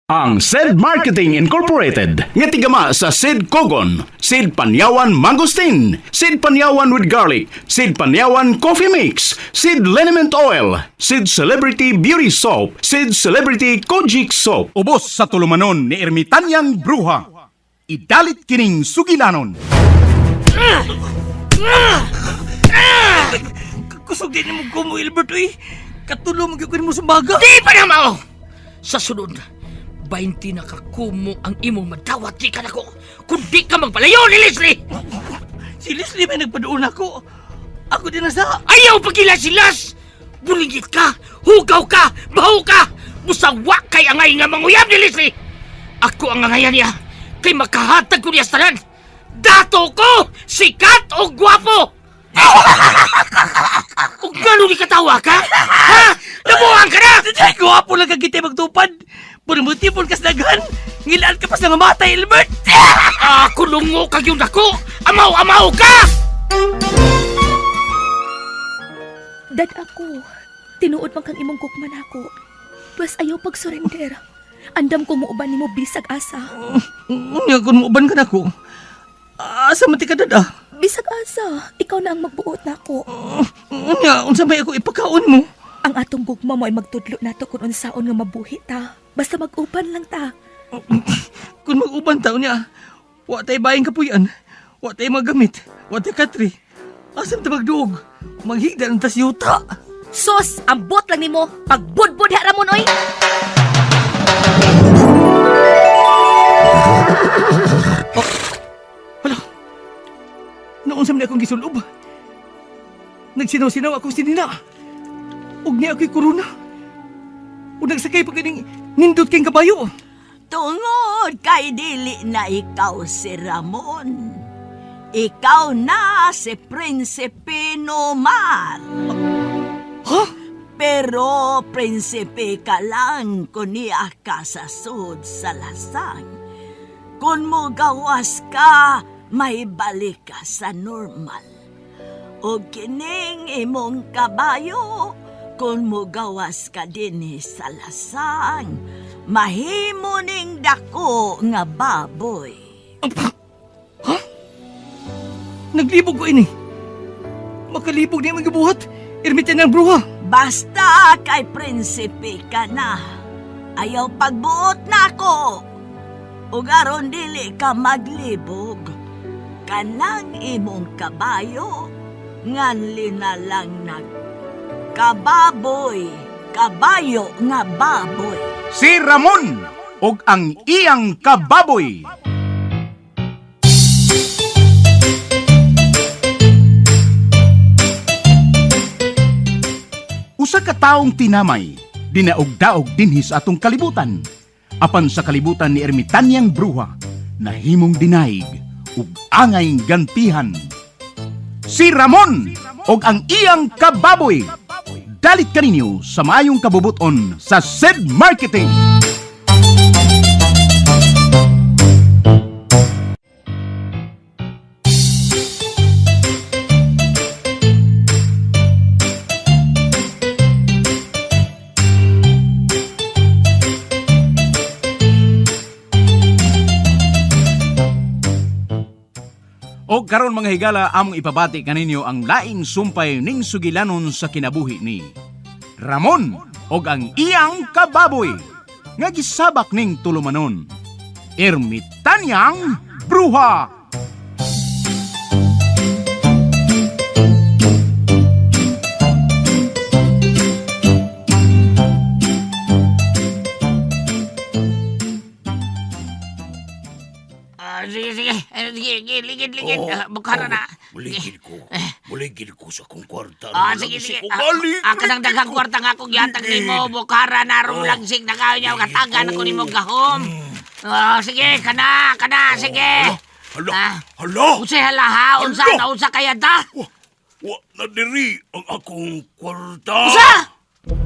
Ang SED Marketing Incorporated nga tigama sa SED Kogon, SED Panyawan Mangosteen, SED Panyawan with Garlic, SED Panyawan Coffee Mix, SED Liniment Oil, SED Celebrity Beauty Soap, SED Celebrity Kojic Soap. Ubos sa tulumanon ni Ermitanyang Bruha. Idalit kining sugilanon. Kusog din mo ko mo, Albert, uy. Katulong mo sa baga. Di pa na mao! Sa sunod, 20 na kakumo ang imong madawat di ka na ko. Kung di ka magpalayo ni Leslie! Si Leslie may nagpadoon ako. Ako din nasa... Ayaw pagilasilas! Buligit ka, hugaw ka, baho ka! Musawa kay angay nga manguyab ni Leslie! Ako ang angayan niya, kay makahatag ko niya sa tanan. Dato ko, sikat o gwapo! Kung gano'n di katawa ka? Ha? Nabuhan ka na! Ay, guwapo lang kang kita magtupad. Puro mo tipon ka sa daghan. Ngilaan ka pa sa mamatay, Albert. Kulungo kag yung dako! Amaw-amaw ka! Dad ako, tinuod man kang imong kukman ako. Plus ayaw pag-surrender. Andam ko muuban ni mo bisag asa. Nga kung muuban ka na ko. Asa mati ka dada? Bisag asa, ikaw na ang magbuot na ako. Nga, unsa may ako ipakaon mo? Ang atong gugma mo ay magtudlo nato kung unsaon nga mabuhi ta. Basta mag-uban lang ta. Kung mag-uban taon niya, wa tayo bayang kapuyan, wa tayo magamit, wa tayo katri. Asam ta magduog, maghigda ng tasyuta. Sos, ambot lang nimo pagbudbud ha Ramon oy. Naunsa man akong gisulob. Nagsinaw-sinaw akong sinina. Ug niya ako'y korona. Ug nagsakay pa kining nindot kayong kabayo. Tungod kay dili na ikaw si Ramon. Ikaw na si Prinsipe Nomar. Ha? Pero prinsipe ka lang kung niya ka sa sud sa lasang. Kung mo gawas ka, may balik ka sa normal. O kining imong kabayo, kung mo gawas ka din sa lasang, mahimo ning dako nga baboy. Ha? Naglibog ko ini. Makalibog niya magabuhat. Ermitan ng bruha. Basta kay prinsipe ka na. Ayaw pagbuot na ako. Ug aron dili ka maglibog. Kanang imong kabayo, nganli na lang kababoy, kabayo nga baboy. Si Ramon og ang iyang kababoy. Usa ka taong tinamay, dinaog-daog dinhi sa atong kalibutan. Apan sa kalibutan ni Ermitanyang Bruha, nahimong dinaig ug angay gantihan. Si Ramon og ang iyang kababoy. Dalit kaninyo sa maayong kabubuton sa SED Marketing. O karon mga higala, among ipabati kaninyo ang laing sumpay ning sugilanon sa kinabuhi ni Ramon og ang iyang kababoy nga gisabak ning tulumanon, Ermitanyang Bruha. Sige, ligid. Bukara na. Muligid ko sa kong kwarta. Sige. Kanang daghang kwarta nga akong gihatag ni mo. Bukara na rum langsig na kayo niya. Katagan ako ni mo gahom. Sige, kana, sige. Hala! Usay hala ha, unsa kaya ta? Wa na diri ang akong kwarta.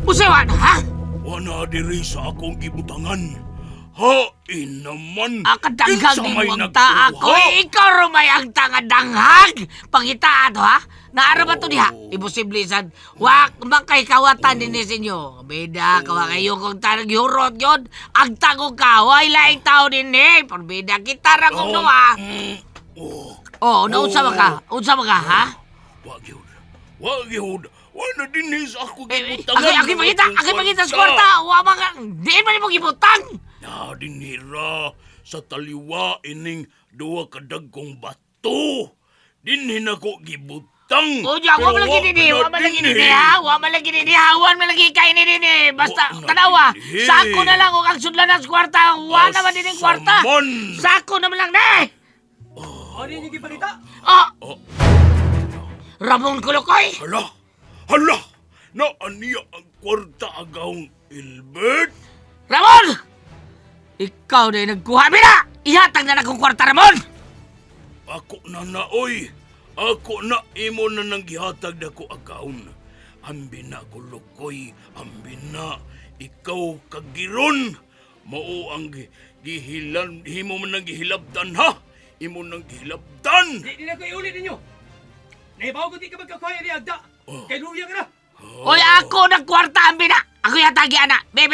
Usay wa ha? Wa na diri sa akong ibutangan. Hain naman. Akadanghag Kinsa ni may mo ang taa ko. nagkuha? Ikaw rumay ang tangadanghag. Pangita to ha? Naara ba to diha? Imposible sad. Wak man kay kawatan din sa inyo. Beda kawa kayo kung tarag yurot yun. Ang tagong kaway laing tao din eh. Parbeda kita ra kung no ha. Oh, naunsa ba ka? Unsa ba ka ha? Wag yun. Wag yun. Wala din sa ako gibutangan. Aki pangita sa kwarta. Wa man ka. Di man mo gibutang. Na dinhira sa taliwa ining duwa ka dagkong bato. Dinhin ako gibutang. O diya, wa man lagi din eh. Wa man lagi din eh ha. Wa man lagi din eh. Hawan man lagi kain din eh. Basta, Wa na tanawa. din eh. Sako na lang kung ang sudlan sa kwarta. Wa naman din yung kwarta. Asaman. Sako naman lang na eh. Ano yung ipakita? Ah! Oh. Ramon Kulukoy! Hala! Na aniya ang kwarta agawng Ilbert? Ramon! Ikaw na yung nagkuha. Bina! Ihatag na akong kwarta, Ramon! Ako na naoy. Ako na imo na nang gihatag na ko agawon. Ambi na Kulukoy. Ambi na. Ikaw kagiron. Mao ang gihilan. Himo man nang gihilabdan ha? Imo nang gihilabdan. Di na ko iulit ninyo. Naibaw ko di ka magkakwaya ni Agda. Kay luya ka na. Oy, ako ng kwarta, ang bina! Ako yatagi, ana. Be!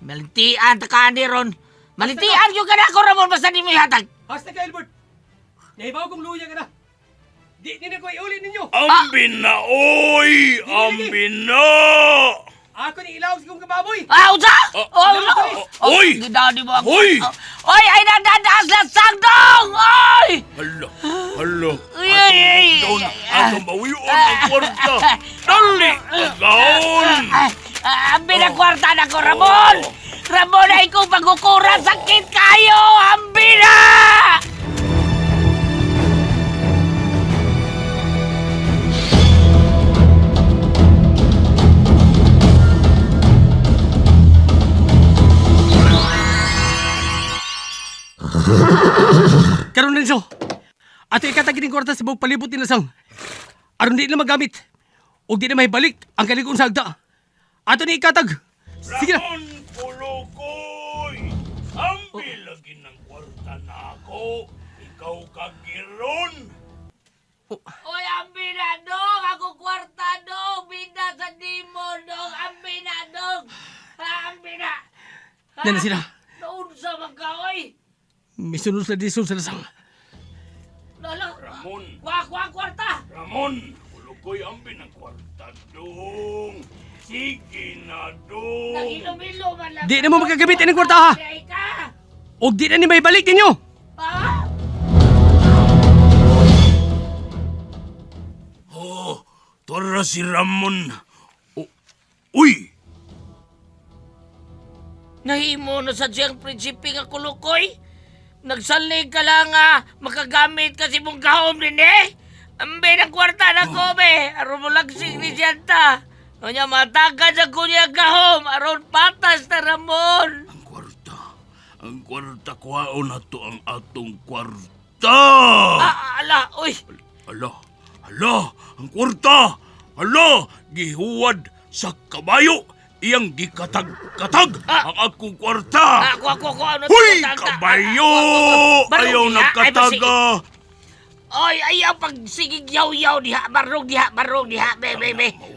Malintian, takaan ni Ron. Malintian yung ka na ako, Ramon. Basta di mo ihatag. Hasta ka, Albert. Naibaw kong luya ka na. Di na ko iulit ninyo. Ambi na oy! Ambi na! Ako ni ilaw sa kong kababoy. Unsa? Oy! Gidadi mo ako. Hoy! Oy, ay nagdadaas na sangdong! Oy! Hala! Ay! Atong bawion ang kwarta! Dali! Agawon! Ang binakwarta na ko, Ramon! Ramon, ay kong pagkukura, sakit kayo! Ambi na! Karon Renzo. Ato ikatagin ng kwarta sa buong palibot ni Lasang. Aron di na magamit. O di na may balik ang kaligon sa Agda. Ato ni ikatag. Sige na. Ramon Kulukoy! Ambi lagi ng kwarta na ako! Ikaw kagiron! Oy, ambi na, dong! Ako kwarta, dong! Binda sa dimon, dong! Ambi na, dong! Ambi na! Yan na sila. Naunsa man ka, oy! May sunod sa disol sa Lasang. Lolo! Ramon! Kuha kwarta! Ramon! Kulukoy ambi ng kwarta dong! Sige na dong! Nag-ilom-ilom man lang. Di na mo magagamit ang kwarta ha. Ay ka! O di na ni may balik ninyo. Ah! Oh, tara si Ramon! Uy! Nahimo na sa siyang prinsipe nga Kulukoy. Nagsalig ka lang nga, makagamit kasi mong gahom din eh. Ambe ng kwarta na ko be, aron mo lagsing ni Siyanta. O niya matagad sa kunya gahom, aron patas na Ramon. Ang kwarta kwaon na to ang atong kwarta! Ala, uy, Ala, ang kwarta! Ala, gihuwad sa kabayo! Iyang gikatag-katag ang akong kwarta! ako, ano Huy, tagta? kabayo! Barong Ayaw diha, nagkataga! Oy, ayaw pag sigig yaw-yaw diha, barong diha, be.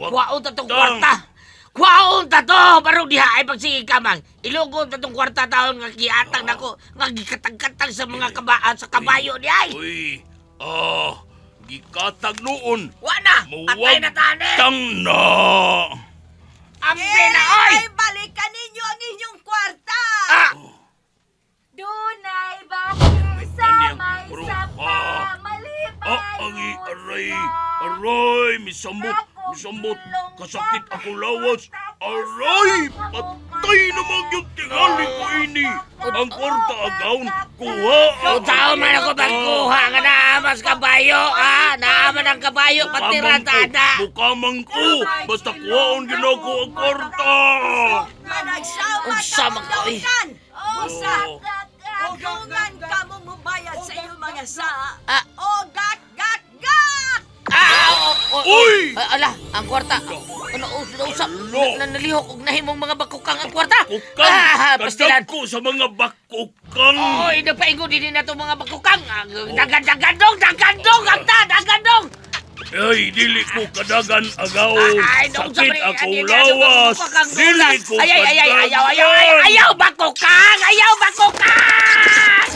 Kuwaon ta tong kwarta. Kuwaon ta to, barong diha, ay pag sigig kamang. Ilugon ta tong kwarta taon nga giatang nako, nga gikatag-katag sa mga sa kabayo di ay. Uy, gikatag noon! Wa na, patay na tani. Tang na! Ambe na, oy! Ay, balikan ninyo ang inyong kwarta! Ah! Dunay bakit sa Ganyan, may bro. sapa, malipay Angi, aray, misambot, kasakit ako lawas. Aray, patay naman yung tingali ko ini. Ang kwarta agawon, kuha Kung tao man ako magkuha nga naamas kabayo, naaman ang kabayo, pati ratada. Bukamang ko, basta kuhaon ginako ang kwarta. Unsa man ko, eh. Usa, agungan ka mo mubayad sa iyong mga sa. Ah. O, gak! Uy! Ala, ang kwarta. Ano, usap. Nalihok og nahimong mga bakukang ang kwarta. Kukang! Pastilan. Kadagko sa mga bakukang! Oy, nagpaingo din na itong mga bakukang. Dagandong, dagandong. Ay, dili ko kadagan agaw. Ay, nung Sakit sabi, ako ano, lawas. bakukang Dili dulas. ko Ay, kadagan. ayaw, bakukang! Ayaw, bakukang!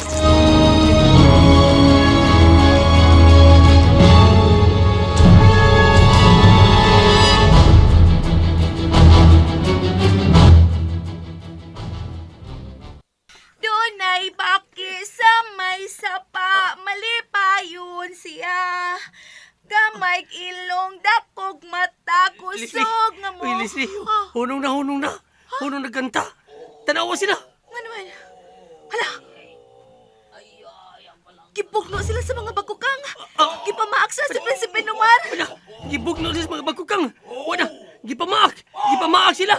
Dunay baki sa may sapa, malipayon siya. Gamay ilong, dakog mata, kusog nga mo. Uy, Leslie, Ah, hunong na. Hunong na kanta. Tanawa sila. ano man? Hala. Gipugno sila sa mga bagukang. Gipamaaksa si Prinsipe Numar. Wala, gibugno sila sa mga bagkukang. Wala, gipamaak sila.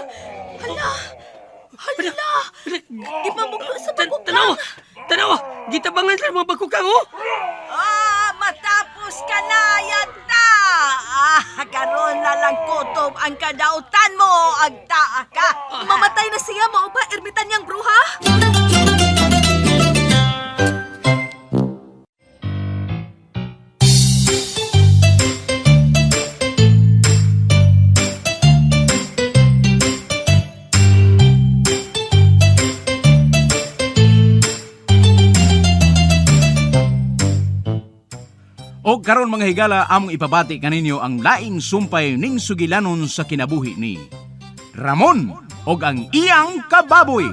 Hala. Gipamugno sa Tanawa, bagukang. tanawa, gitabangan sila mga bagkukang, oh. Matapos ka na yata. Karon na lang kutob ang kadautan mo, agtaa ka. Mamatay na siya, mao ba? Ermitan niyang bruha? O karon mga higala, among ipabati kaninyo ang laing sumpay ning sugilanon sa kinabuhi ni Ramon og ang iyang kababoy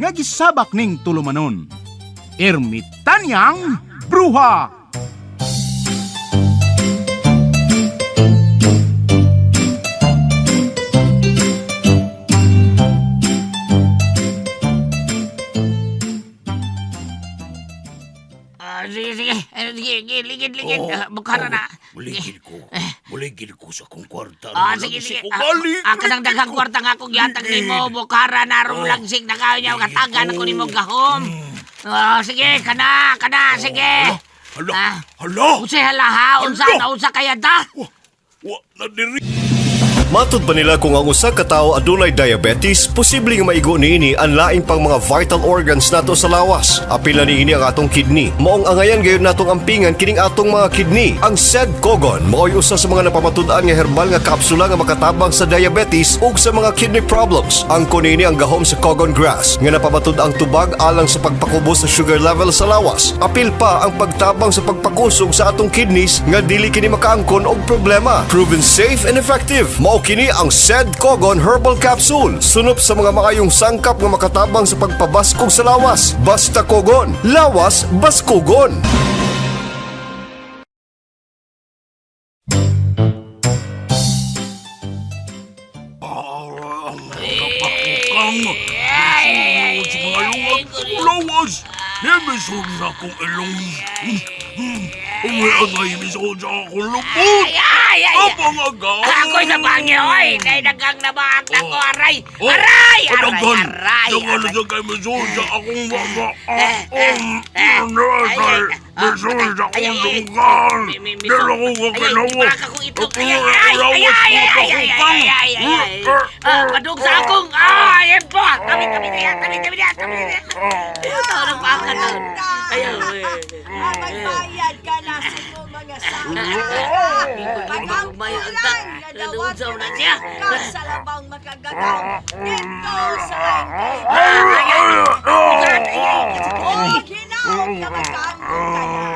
nga gisabak ning tulumanon. Ermitanyang Bruha. Sige, ligid. Bukara na. Muligid ko sa kong kwarta. Sige. Ko balik. Kanang daghang kwarta nga akong gihatag nimo, bukara na ron lang sig nagaw katagan ako nimo gahom. Sige, kana, sige. Hala! Unsay hala, unsa kaya da? Wa na diri. Matud pa nila kung ang usa ka tawo adunay diabetes, posible nga maigo niini ang laing pang mga vital organs nato sa lawas. Apil na niini ang atong kidney. Maong angayan gayon natong ampingan kining atong mga kidney. Ang SED Kogon mao'y usa sa mga napamatud-an nga herbal nga kapsula nga makatabang sa diabetes ug sa mga kidney problems. Ang kunini ang gahom sa Kogon grass nga napamatud-ang tubag alang sa pagpakubos sa sugar level sa lawas. Apil pa ang pagtabang sa pagpakusog sa atong kidneys nga dili kini makaangkon og problema. Proven safe and effective. Mao kini ang SED Kogon Herbal Capsule. Sunop sa mga makayong sangkap nga makatabang sa pagpabaskog sa lawas. Basta Kogon, lawas baskogon. Lawas! Nemisod sa akong ilong. Umay misod sa akong lubot. Abang agaw. Ako'y sa bangyo, oy. Kay dagang nabaak na ko, aray. Adagan! Aray. Dagan na sa kay misod sa akong mga. Misod sa akong lugan. Dala ko ka kinawa. Padung sa akong. Ayan po. Kami na. Tawag pa ka na. Ayaw. Magbayad ka na sa iyong mga sakit. Magbayad ka. Nadusaw na siya. Sa labang makagagaw dito sa angkay. Oy, ginaw ka magkaangkong ka na.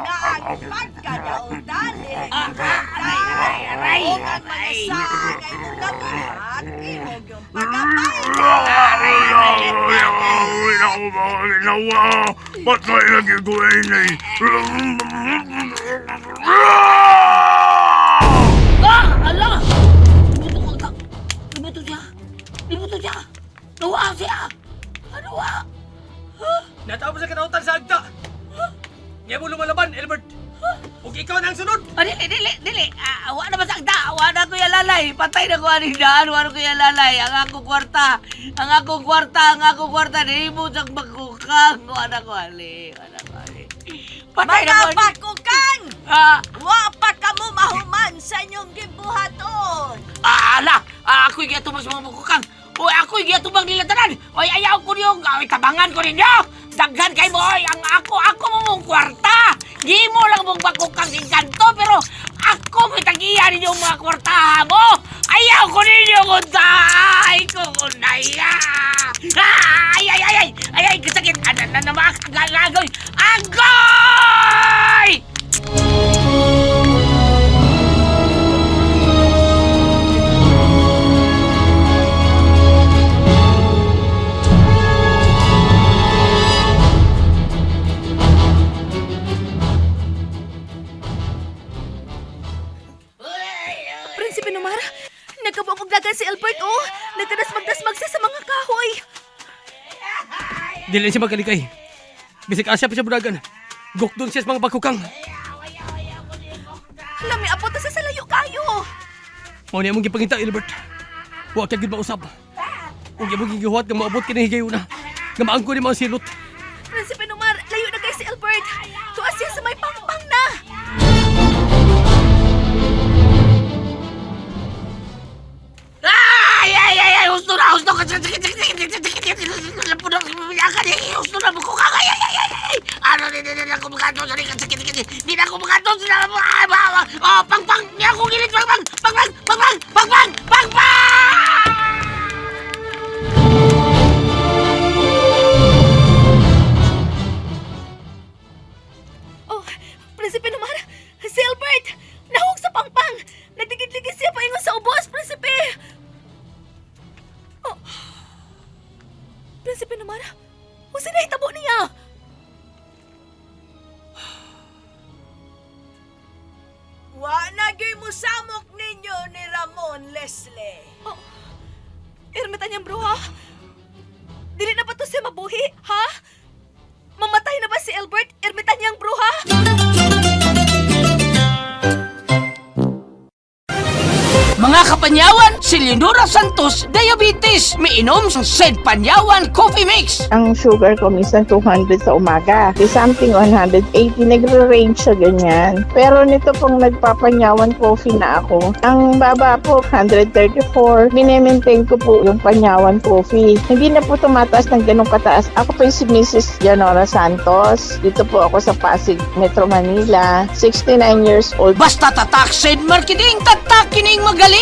Naagpag ka na undan. Aray. O ang mga sangay mo kapihat, imog yung pagkapay. Patay lagi ko ini. Ala! Libuto siya. Nawa siya. Ano wa? Natapos sa kanautan sa agta. Ngayon mo lumalaban, Albert. Ug ikaw nang sunod. Oh, dili. Awa na masagda. Awa na ko yung lalay. Patay na ko aning daan. Awa na ko yung lalay. Ang akong kwarta. Dili mo siyang magkukang. Awa na ko ali. Patay na ko. Mga bakukang! Ah, Wa pa ka mo mahuman sa inyong gibuhaton! ala. Ako'y giyatubang sa mga bukukang. Oy, ako'y giyatubang nila tanan. Oy, ayaw ko niyo. Oy, tabangan ko ninyo. Daghan kay mo. Oy, ako mo mong kwarta. Di mo lang mong bakukang din kanto. Pero ako may tagiyan ninyo mga kwarta mo. Ayaw ko ninyo kunday. Kunaya. Ay, kasakit. Ano na makakagagoy. Agoy! Prinsipe Numar, nagkabubugdagan si Albert, oh. Nagkadasmag-dasmag siya sa mga kahoy. Dili siya magalikay. Bisik asya pa siya budagan. Gukdon siya sa mga bakukang. Lami, apot na siya sa layo kayo. Mao niya mong gipangita, Albert. Huwag ka gid mausap. Huwag niya mong gigihuat nga maabot ka na higayon na. Nga maangko ni mga silot. Prinsipe Numar, layo na kay si Albert. Tuas siya sa may pangpang na. Ay! Husto na! Sakit! Husto na! Bukukang! Ay! Ano? Di na ako makato! Sakit! Di na ako makato! Oh! Pang! Di ako gilit! Pang! Oh, Prinsipe Numar, si Albert, nahug sa pangpang. Nagdigid-ligid siya paingon sa ubos, Prinsipe. Oh, Prinsipe Numar, kung sinahitabo niya. Wa nagyoy mo samok ninyo ni Ramon Leslie. Oh, Ermitan niyang bruha. Dili na ba to siya mabuhi, ha? Mamatay na ba si Albert, Ermitan niyang bruha? Mga kapanyawan, si Leonora Santos, diabetes. Miinom sa Sid Panyawan Coffee Mix. Ang sugar ko minsan 200 sa umaga. Di something 180, nagre-range siya ganyan. Pero nito pong nagpapanyawan coffee na ako. Ang baba po, 134. Minemaintain ko po yung panyawan coffee. Hindi na po tumataas ng ganong kataas. Ako po yung si Mrs. Leonora Santos. Dito po ako sa Pasig, Metro Manila. 69 years old. Basta tatak Sid Marketing, tatak kining magaling.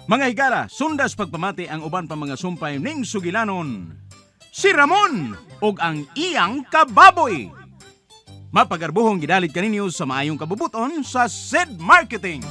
Mga higala, sundas pagpamati ang uban pa mga sumpay ning sugilanon. Si Ramon og ang iyang kababoy. Mapagarbuhong gidalit kaninyo sa maayong kabubuton sa Sid Marketing.